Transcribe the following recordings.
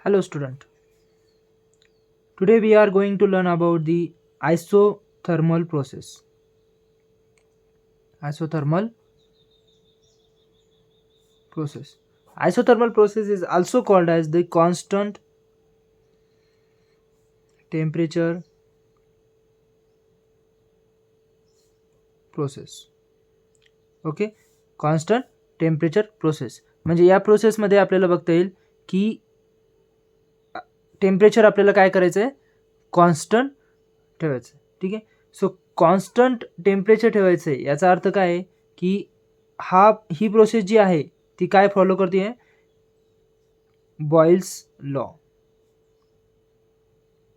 Hello student. Today we are going to learn about the isothermal process. Isothermal process. Isothermal process is also called as the constant temperature process. Okay, constant temperature process म्हणजे या प्रोसेसमध्ये आपल्याला बघता येईल की temperature आपल्याला काय करायचं आहे, कॉन्स्टंट ठेवायचं आहे. ठीक आहे. सो कॉन्स्टंट टेम्परेचर ठेवायचं आहे याचा अर्थ काय आहे की ही प्रोसेस जी आहे ती काय फॉलो करते आहे, Boyle's law.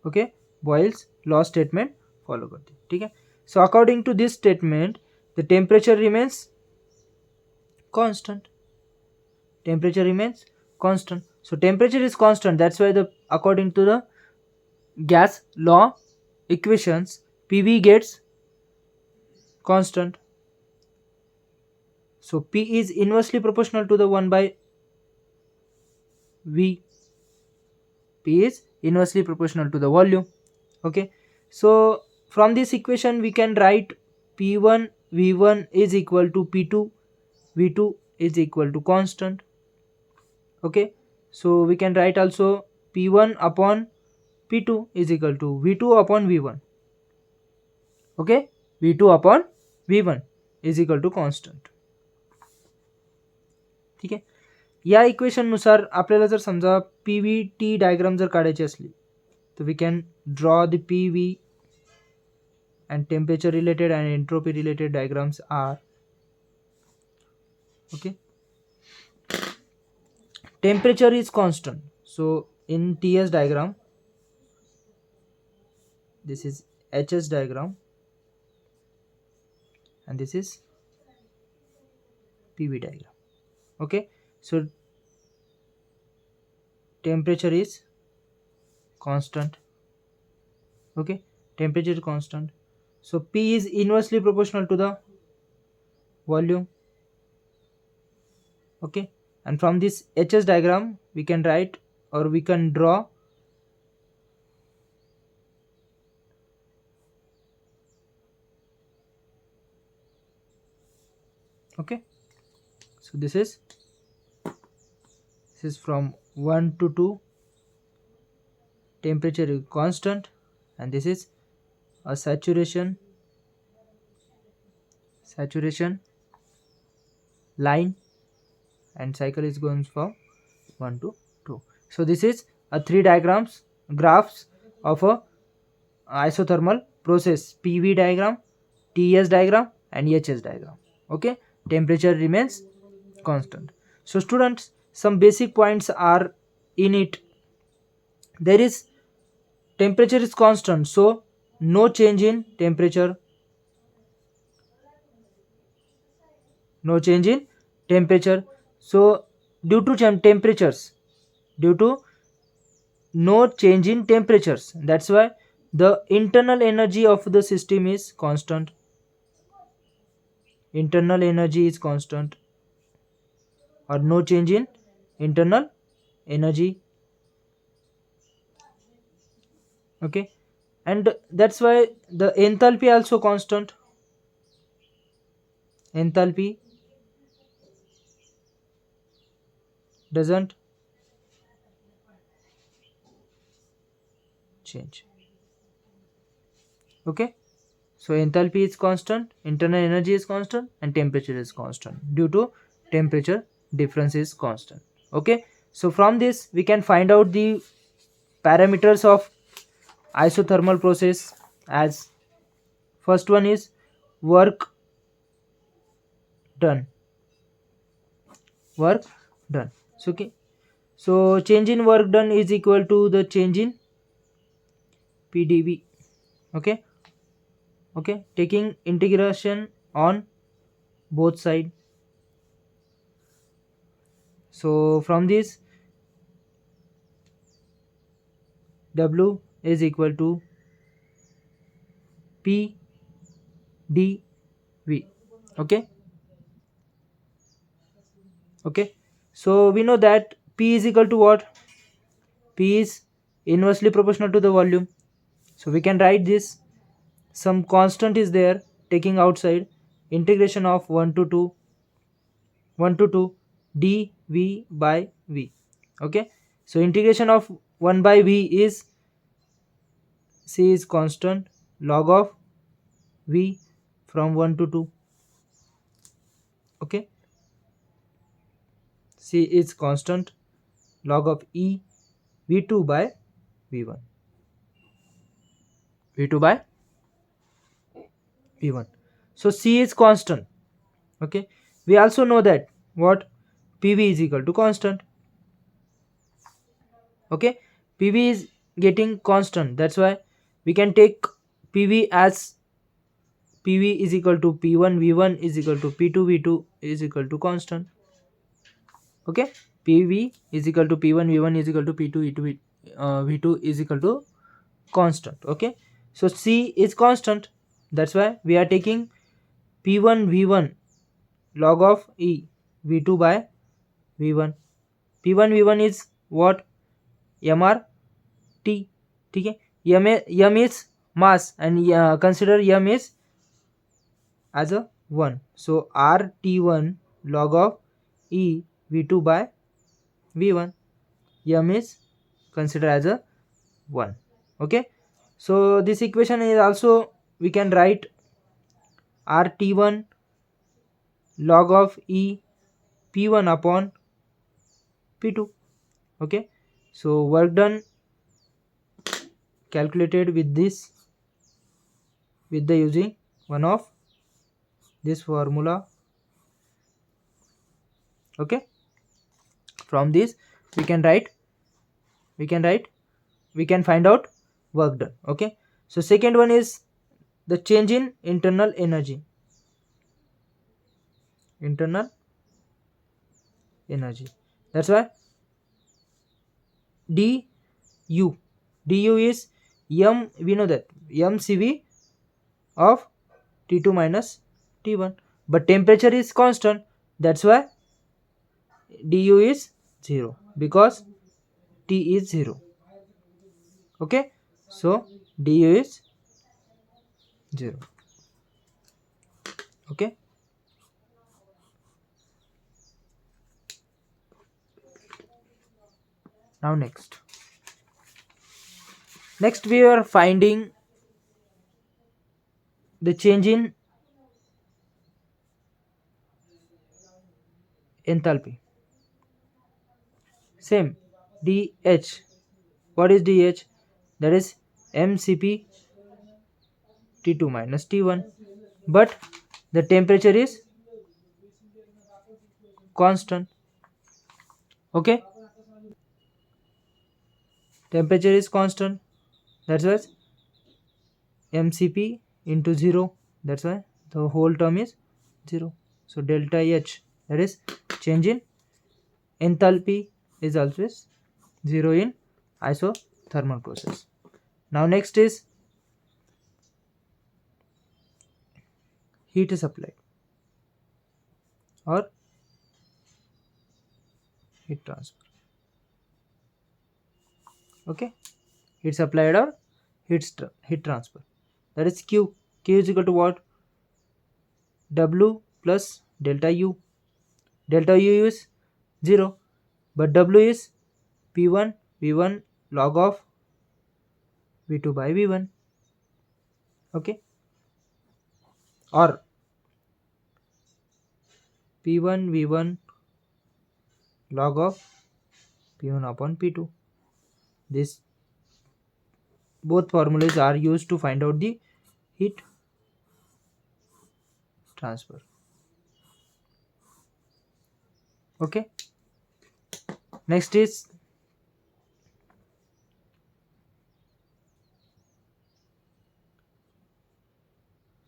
Okay, Boyle's law statement follow करते. ठीक आहे. So according to this statement the temperature remains constant. Temperature remains constant. So temperature is constant. That's why according to the gas law equations, PV gets constant. So P is inversely proportional to the 1 by V. P is inversely proportional to the volume. Okay. So from this equation we can write P1 V1 is equal to P2 V2 is equal to constant. Okay, so we can write also P1 upon P2 is equal to V2 upon V1. Okay, V2 upon V1 is equal to constant. ठीक आहे. या equation नुसार आपल्याला जर समजा PVT diagram जर काढायची असली तर we can draw the PV and temperature related and entropy related diagrams are okay. Temperature is constant. So in TS diagram, this is HS diagram and this is PV diagram. Okay, so temperature is constant. Okay, temperature is constant. So P is inversely proportional to the volume. Okay, and from this HS diagram we can write or we can draw okay. So this is from 1 to 2, temperature is constant, and this is a saturation line, and cycle is going from 1 to 2. So this is a 3 graphs of a isothermal process: PV diagram, TS diagram and HS diagram. Okay, temperature remains constant. So students, some basic points are in it. There is temperature is constant, so no change in temperature. No change in temperature. So due to no change in temperatures, that's why the internal energy of the system is constant. Internal energy is constant, or no change in internal energy. Okay, and that's why the enthalpy also constant. Enthalpy doesn't change. Okay, so enthalpy is constant, internal energy is constant, and temperature is constant due to temperature difference is constant. Okay, so from this we can find out the parameters of isothermal process. As first one is work done. So okay, so change in work done is equal to the change in PdV. Okay, taking integration on both side. So from this W is equal to P dV. Okay, so we know that P is equal to what? P is inversely proportional to the volume. So we can write this, some constant is there taking outside, integration of 1 to 2 dv by v. Okay, so integration of 1 by v is, c is constant, log of v from 1 to 2. Okay, c is constant, log of e v2 by v1, v2 by v1. So c is constant. Okay, we also know that what, pv is equal to constant. Okay, pv is getting constant, that's why we can take pv as, pv is equal to p1 v1 is equal to p2 v2 is equal to constant. Okay, pv is equal to p1 v1 is equal to p2 v2 v2 is equal to constant. Okay, so c is constant, that's why we are taking p1 v1 log of e v2 by v1. p1 v1 is what, mr t. ठीक है, m is mass and consider m is as a 1, so rt1 log of e v2 by v1, m is considered as a 1. Okay, so this equation is also, we can write rt1 log of e p1 upon p2. Okay, so work done calculated with this, with the using one of this formula. Okay, from this we can find out work done. Okay, so second one is the change in internal energy. That's why du is m, we know that mcv of T2 minus T1, but temperature is constant, that's why du is 0 because T is 0. Okay, so du is 0. Okay, now next we are finding the change in enthalpy. Same, dH, what is dH? That is mcp T2 minus T1, but the temperature is constant. Okay, temperature is constant, that's why mcp into 0, that's why the whole term is 0. So delta H, that is change in enthalpy, is always 0 in isothermal process. Now next is heat supply or heat transfer. Okay, heat supplied or heat transfer, that is q is equal to what, w plus delta u. Delta u is 0, but w is p1 v1 log of v2 by v1. Okay, or p1 v1 log of p1 upon p2. This both formulas are used to find out the heat transfer. Okay, next is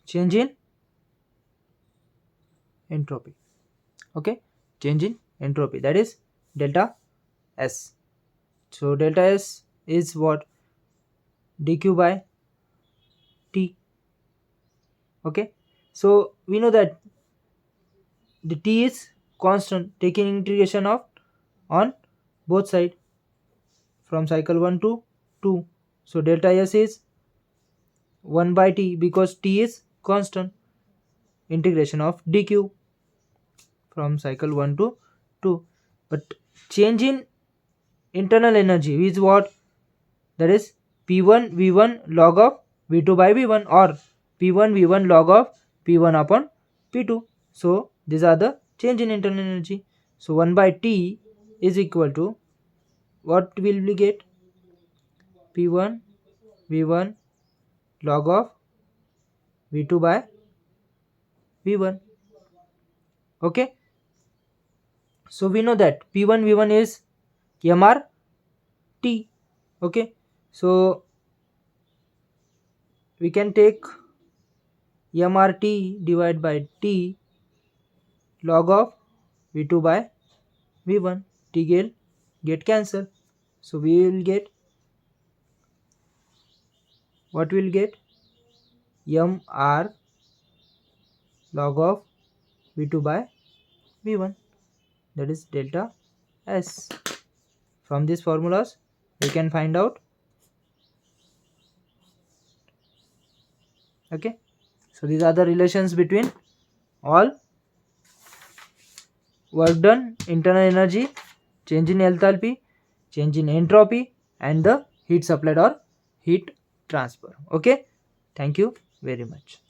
change in entropy. Okay, change in entropy, that is delta S. So delta S is what, dq by T. Okay, so we know that the T is constant, taking integration of on both sides. from cycle 1 to 2. So delta S is 1 by T because T is constant. Integration of dq from cycle 1 to 2. But change in internal energy is what? That is P1 V1 log of V2 by V1 or P1 V1 log of P1 upon P2. So these are the change in internal energy. So 1 by T is equal to, what will we get? P1 V1 log of V2 by V1. Okay. So we know that P1 V1 is MRT. Okay. So we can take MRT divided by T log of V2 by V1. T get cancelled. So we will get, what will get? MR log of V2 by V1, that is delta S. From these formulas we can find out. Okay, so these are the relations between all work done, internal energy, change in enthalpy, change in entropy, and the heat supplied or heat transfer. Okay, thank you very much.